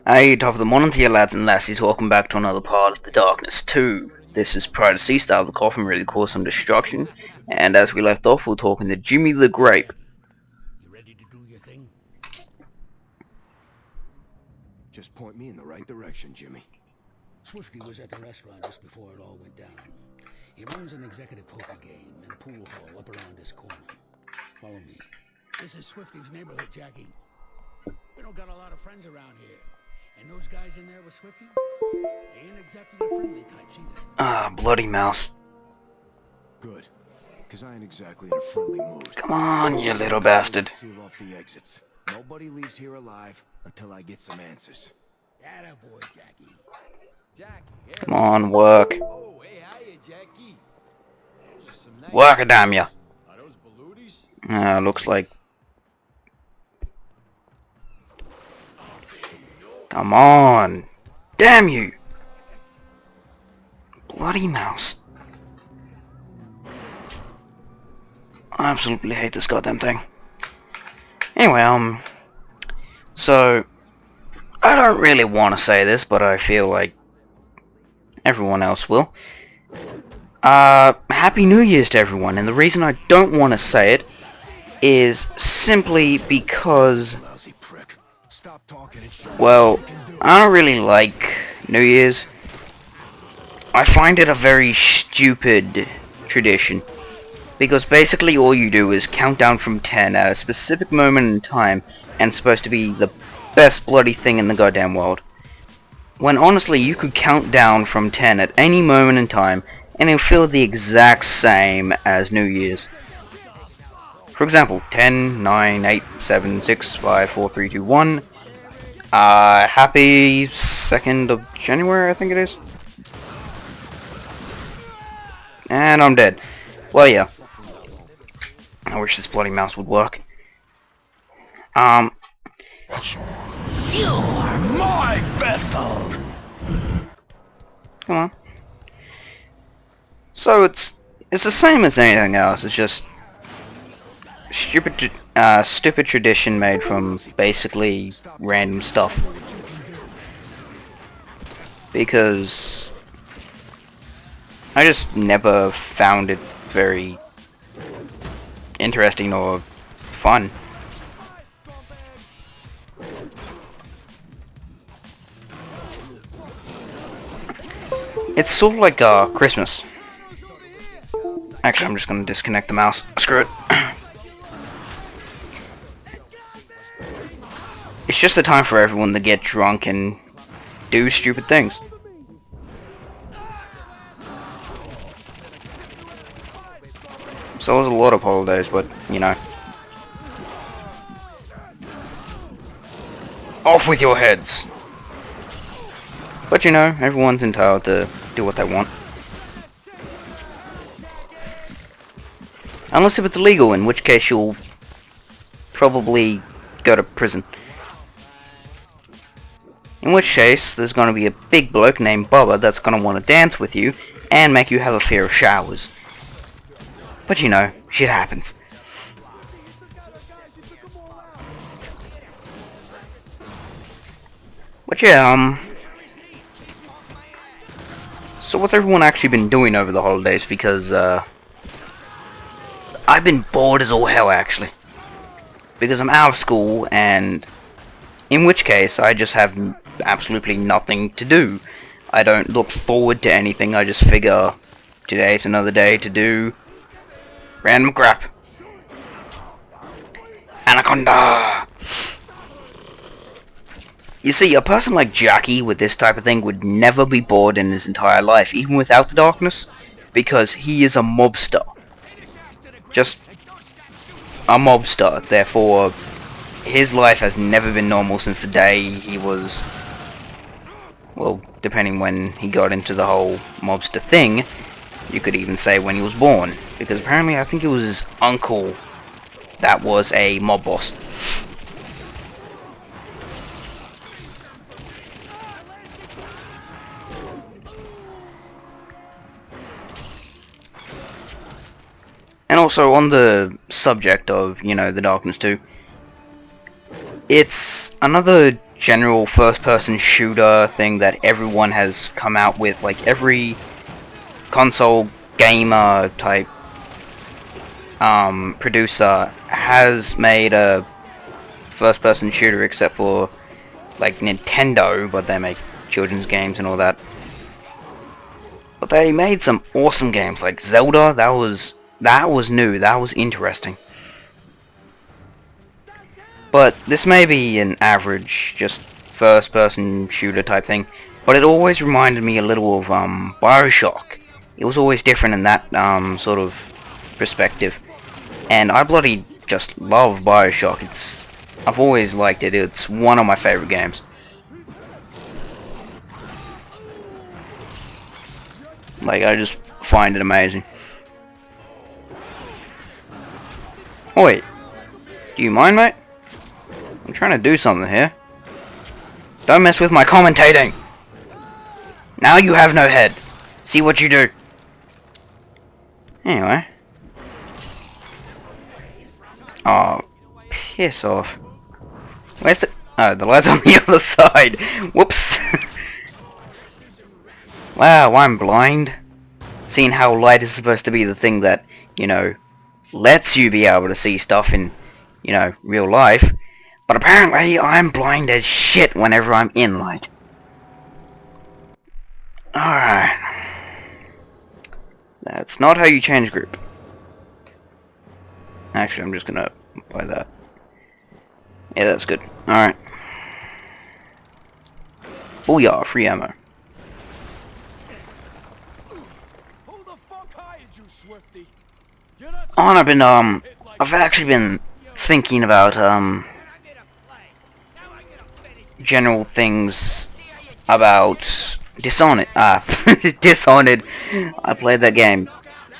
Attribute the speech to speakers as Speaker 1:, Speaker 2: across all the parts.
Speaker 1: Hey, top of the morning to you lads and lassies, welcome back to another part of the Darkness 2. This is Prior to Cease out of the coffin, ready to cause some destruction, and as we left off, we're talking to Jimmy the Grape.
Speaker 2: You ready to do your thing?
Speaker 3: Just point me in the right direction, Jimmy.
Speaker 2: Swifty was at the restaurant just before it all went down. He runs an executive poker game in a pool hall up around this corner. Follow me. This is Swifty's neighborhood, Jackie. We don't got a lot of friends around here. And those guys in there with Swifty, they ain't exactly the friendly types either.
Speaker 1: Ah, bloody mouse.
Speaker 3: Good. Because I ain't exactly in a friendly mood.
Speaker 1: Come on, you little bastard.
Speaker 3: Seal off the exits. Nobody leaves here alive until I get some answers.
Speaker 2: Attaboy, Jackie.
Speaker 4: Jackie,
Speaker 1: Come on, work.
Speaker 4: oh, hey, hiya, Jackie. Just some nice.
Speaker 1: Work, damn ya.
Speaker 4: Are those balloonies?
Speaker 1: Looks like... Come on. Damn you. Bloody mouse. I absolutely hate this goddamn thing. Anyway, so, I don't really want to say this, but I feel like everyone else will. Happy New Year's to everyone, and the reason I don't want to say it is simply because,
Speaker 3: Lousy prick. Stop talking and show
Speaker 1: well,
Speaker 3: me what you can do.
Speaker 1: I don't really like New Year's. I find it a very stupid tradition. Because basically all you do is count down from 10 at a specific moment in time, and it's supposed to be the best bloody thing in the goddamn world. When honestly you could count down from 10 at any moment in time, and it'll feel the exact same as New Year's. For example, 10, 9, 8, 7, 6, 5, 4, 3, 2, 1. Happy 2nd of January, I think it is. And I'm dead. Well, yeah. I wish this bloody mouse would work.
Speaker 2: You're my vessel!
Speaker 1: Come on. So it's the same as anything else. It's just stupid tradition made from basically random stuff. Because I just never found it very interesting or fun. It's sort of like Christmas. Actually, I'm just gonna disconnect the mouse. Screw it. It's just a time for everyone to get drunk and do stupid things. So there's a lot of holidays, but, you know. Off with your heads! But you know, everyone's entitled to do what they want. Unless if it's illegal, in which case you'll probably go to prison. In which case, there's gonna be a big bloke named Bubba that's gonna want to dance with you and make you have a fear of showers. But you know, shit happens. But yeah, so what's everyone actually been doing over the holidays? Because, I've been bored as all hell, actually. Because I'm out of school, and in which case, I just have absolutely nothing to do. I don't look forward to anything, I just figure today's another day to do random crap. Anaconda! You see, a person like Jackie with this type of thing would never be bored in his entire life, even without the darkness, because he is a mobster. Just a mobster, therefore his life has never been normal since the day he was, well, depending when he got into the whole mobster thing, you could even say when he was born, because apparently I think it was his uncle that was a mob boss. And also, on the subject of, you know, the Darkness 2, it's another general first-person shooter thing that everyone has come out with. Like, every console gamer type producer has made a first-person shooter, except for like Nintendo, but they make children's games and all that. But they made some awesome games like Zelda. That was new. That was interesting. But this may be an average, just first-person shooter type thing, but it always reminded me a little of BioShock. It was always different in that sort of perspective, and I bloody just love BioShock. I've always liked it. It's one of my favorite games. Like, I just find it amazing. Oh wait, do you mind, mate? I'm trying to do something here. Don't mess with my commentating! Now you have no head. See what you do. Anyway. Oh, piss off. Where's the... Oh, the light's on the other side. Whoops. Wow, I'm blind. Seeing how light is supposed to be the thing that, you know, lets you be able to see stuff in, you know, real life. But apparently I'm blind as shit whenever I'm in light. Alright. That's not how you change group. Actually, I'm just gonna buy that. Yeah, that's good. Alright. Booyah, free ammo.
Speaker 4: Who the fuck hired you, Swifty?
Speaker 1: On, I've actually been thinking about, general things about Dishonored. Dishonored. I played that game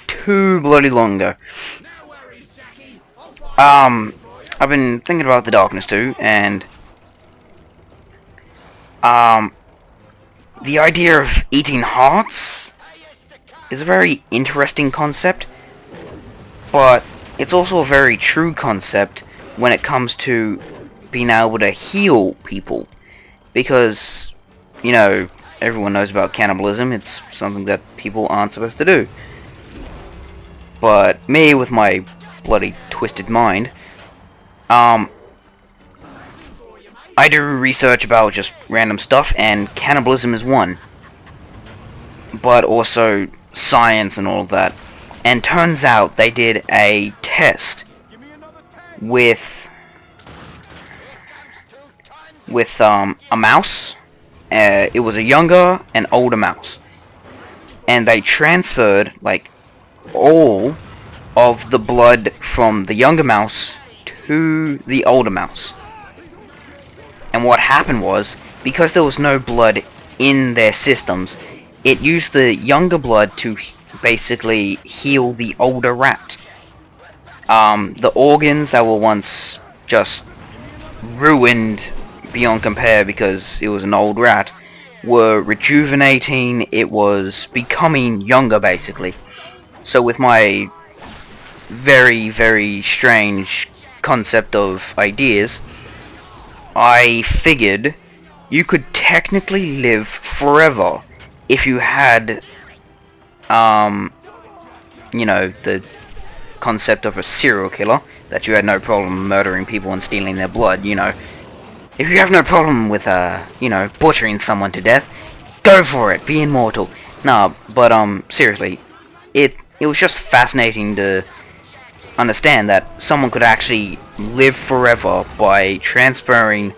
Speaker 1: too bloody long ago. I've been thinking about the Darkness 2, and the idea of eating hearts is a very interesting concept, but it's also a very true concept when it comes to being able to heal people, because, you know, everyone knows about cannibalism. It's something that people aren't supposed to do. But me, with my bloody twisted mind, I do research about just random stuff, and cannibalism is one. But also science and all of that. And turns out they did a test with a mouse. It was a younger and older mouse, and they transferred like all of the blood from the younger mouse to the older mouse. And what happened was, because there was no blood in their systems, it used the younger blood to basically heal the older rat. The organs that were once just ruined beyond compare because it was an old rat were rejuvenating. It was becoming younger, basically. So with my very, very strange concept of ideas, I figured you could technically live forever if you had, you know, the concept of a serial killer, that you had no problem murdering people and stealing their blood, you know. If you have no problem with, you know, butchering someone to death, go for it, be immortal. Nah, but, seriously, it was just fascinating to understand that someone could actually live forever by transferring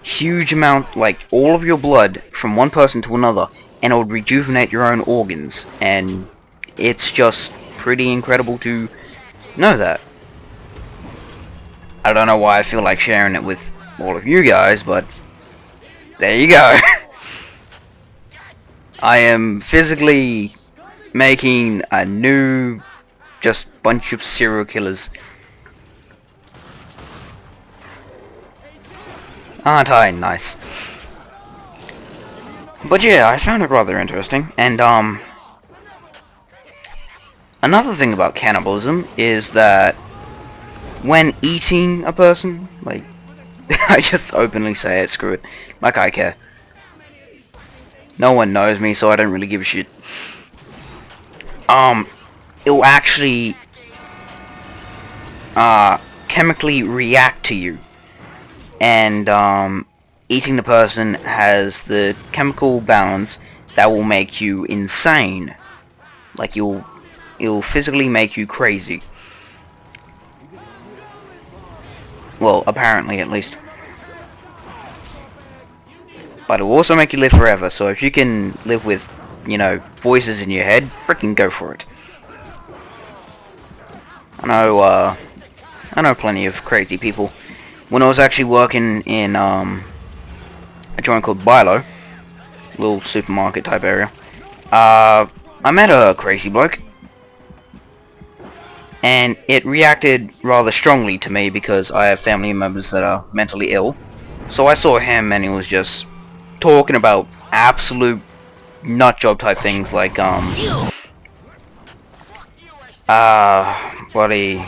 Speaker 1: huge amounts, like, all of your blood from one person to another, and it would rejuvenate your own organs, and it's just pretty incredible to know that. I don't know why I feel like sharing it with all of you guys, but there you go. I am physically making a new just bunch of serial killers. Aren't I nice? But yeah, I found it rather interesting, and another thing about cannibalism is that when eating a person, like, I just openly say it, screw it. Like I care. No one knows me, so I don't really give a shit. It'll actually chemically react to you. And eating the person has the chemical balance that will make you insane. Like it'll physically make you crazy. Well, apparently at least. But it'll also make you live forever, so if you can live with, you know, voices in your head, freaking go for it. I know plenty of crazy people. When I was actually working in a joint called Bilo, little supermarket type area, I met a crazy bloke, and it reacted rather strongly to me because I have family members that are mentally ill. So I saw him and he was just talking about absolute nutjob type things like bloody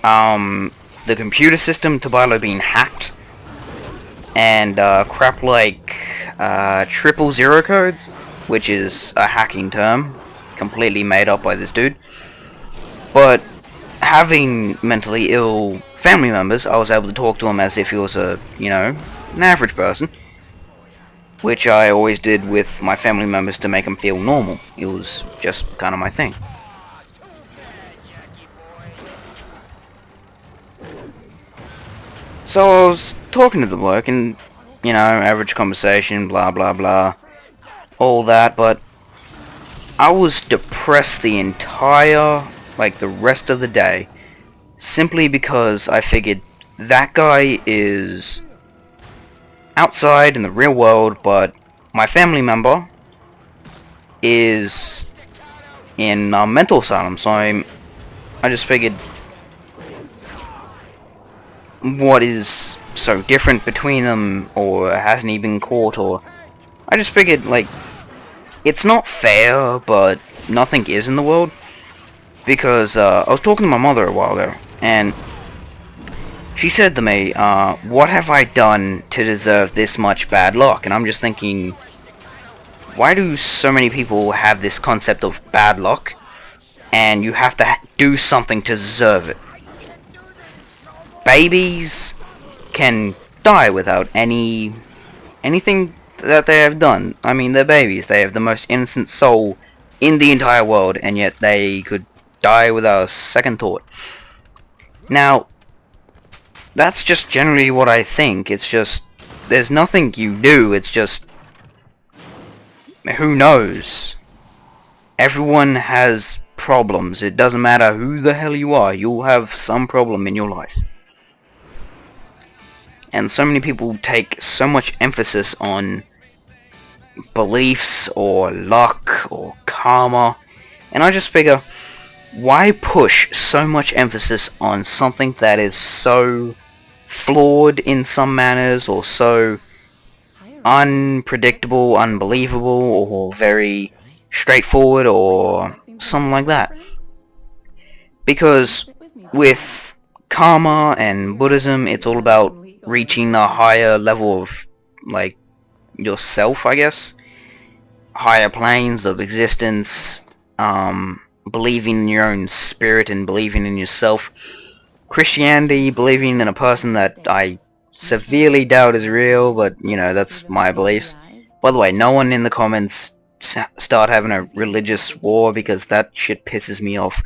Speaker 1: the computer system to Bilo being hacked, and crap like 000 codes, which is a hacking term completely made up by this dude. But having mentally ill family members, I was able to talk to him as if he was a, you know, an average person, which I always did with my family members to make them feel normal. It was just kind of my thing. So I was talking to the bloke and, you know, average conversation, blah blah blah, all that, but I was depressed the entire, like the rest of the day, simply because I figured that guy is outside in the real world, but my family member is in a mental asylum, so I just figured, what is so different between them, or hasn't he been caught, or I just figured, like, it's not fair, but nothing is in the world, because I was talking to my mother a while ago, and she said to me, what have I done to deserve this much bad luck? And I'm just thinking, why do so many people have this concept of bad luck, and you have to do something to deserve it? Babies can die without anything that they have done. I mean, they're babies. They have the most innocent soul in the entire world, and yet they could die without a second thought. Now, that's just generally what I think. It's just, there's nothing you do, it's just, who knows? Everyone has problems. It doesn't matter who the hell you are, you'll have some problem in your life. And so many people take so much emphasis on beliefs or luck or karma, and I just figure, why push so much emphasis on something that is so flawed in some manners, or so unpredictable, unbelievable, or very straightforward, or something like that? Because with karma and Buddhism, it's all about reaching a higher level of, like, yourself, I guess. Higher planes of existence, believing in your own spirit and believing in yourself. Christianity, believing in a person that I severely doubt is real, but, you know, that's my beliefs. By the way, no one in the comments start having a religious war, because that shit pisses me off.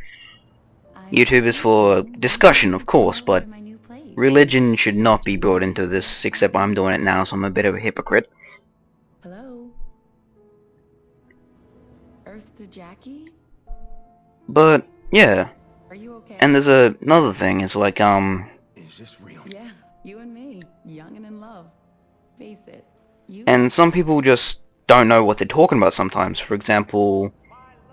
Speaker 1: YouTube is for discussion, of course, but religion should not be brought into this, except I'm doing it now, so I'm a bit of a hypocrite.
Speaker 5: Hello? Earth to Jackie?
Speaker 1: But, yeah.
Speaker 5: Are you okay?
Speaker 1: And there's another thing, it's like,
Speaker 3: Is this real?
Speaker 5: Yeah, you and me, young and in love. Face it, you...
Speaker 1: and some people just don't know what they're talking about sometimes. For example,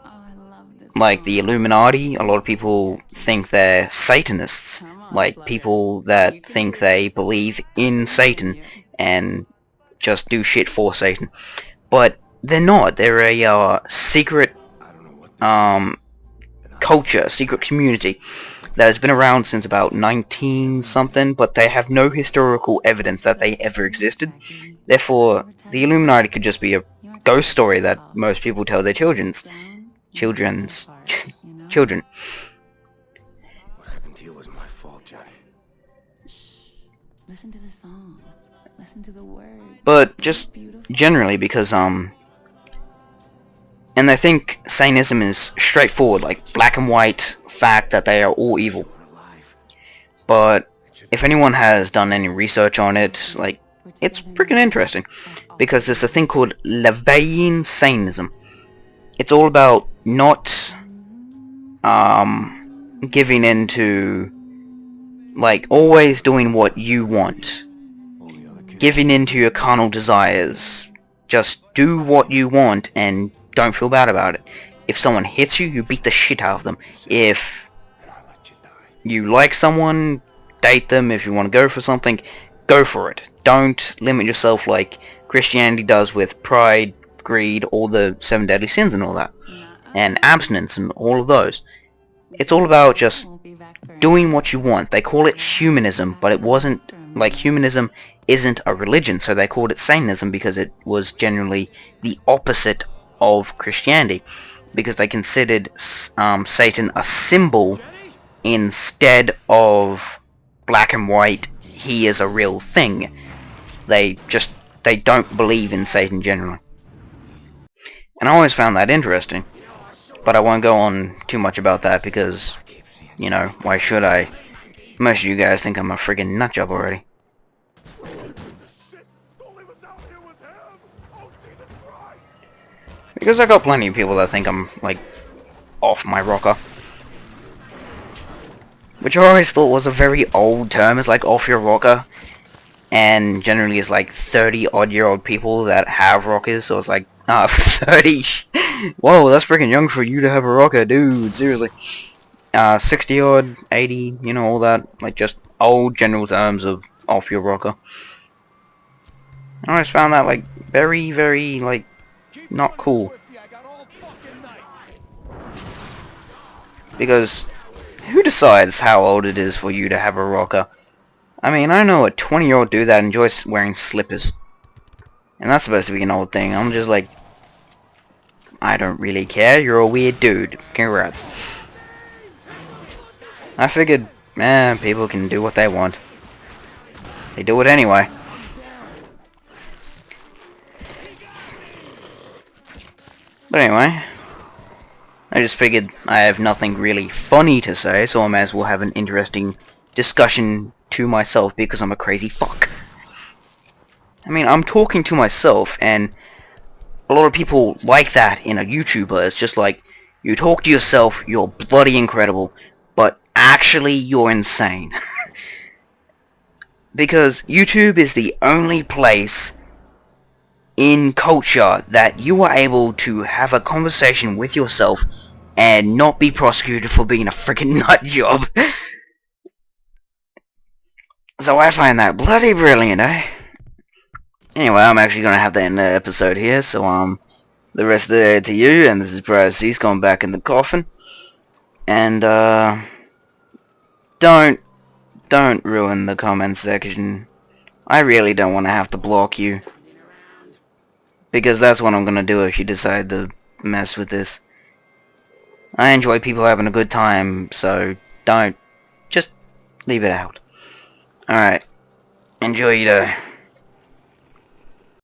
Speaker 5: Oh, I love this
Speaker 1: like
Speaker 5: song.
Speaker 1: the Illuminati, a lot of people think they're Satanists. Like people that think they believe in Satan and just do shit for Satan. But they're not. They're a secret
Speaker 3: I don't know what this is, and
Speaker 1: culture, secret community. that has been around since about 19 something, but they have no historical evidence that they ever existed. Therefore, the Illuminati could just be a ghost story that most people tell their children's children.
Speaker 3: What happened to you was my fault, Johnny.
Speaker 5: Listen to the song. Listen to the words.
Speaker 1: But just generally because and I think Satanism is straightforward, like black and white fact that they are all evil. But if anyone has done any research on it, like, it's freaking interesting, because there's a thing called Levian Satanism. It's all about not giving into, like, always doing what you want, giving into your carnal desires. Just do what you want and don't feel bad about it. If someone hits you, you beat the shit out of them. If you like someone, date them. If you want to go for something, go for it. Don't limit yourself like Christianity does with pride, greed, all the 7 deadly sins and all that. And abstinence and all of those. It's all about just doing what you want. They call it humanism, but it wasn't, like, humanism isn't a religion, so they called it Satanism because it was generally the opposite of Christianity, because they considered Satan a symbol instead of black and white, he is a real thing. They don't believe in Satan generally. And I always found that interesting. But I won't go on too much about that because, you know, why should I? Most of you guys think I'm a friggin' nutjob already. Because I got plenty of people that think I'm, like, off my rocker. Which I always thought was a very old term, is like off your rocker. And generally it's like 30-odd-year-old people that have rockers, so it's like, 30. Whoa, that's freaking young for you to have a rocker, dude, seriously. 60-odd, 80, you know, all that. Like, just old general terms of off your rocker. I always found that, like, very, very, like, not cool. Because who decides how old it is for you to have a rocker? I mean, I know a 20-year-old dude that enjoys wearing slippers. And that's supposed to be an old thing. I'm just like, I don't really care. You're a weird dude. Congrats. I figured, people can do what they want. They do it anyway. But anyway, I just figured I have nothing really funny to say, so I may as well have an interesting discussion to myself because I'm a crazy fuck. I mean, I'm talking to myself, and a lot of people like that in a YouTuber. It's just like, you talk to yourself, you're bloody incredible, but actually you're insane. Because YouTube is the only place in culture that you are able to have a conversation with yourself and not be prosecuted for being a freaking nut job. So I find that bloody brilliant, eh? Anyway, I'm actually gonna have to end the episode here, so the rest of the day to you, and this is Bryce C's going back in the coffin. And don't ruin the comment section. I really don't want to have to block you. Because that's what I'm gonna do if you decide to mess with this. I enjoy people having a good time, so just leave it out. Alright. Enjoy your day.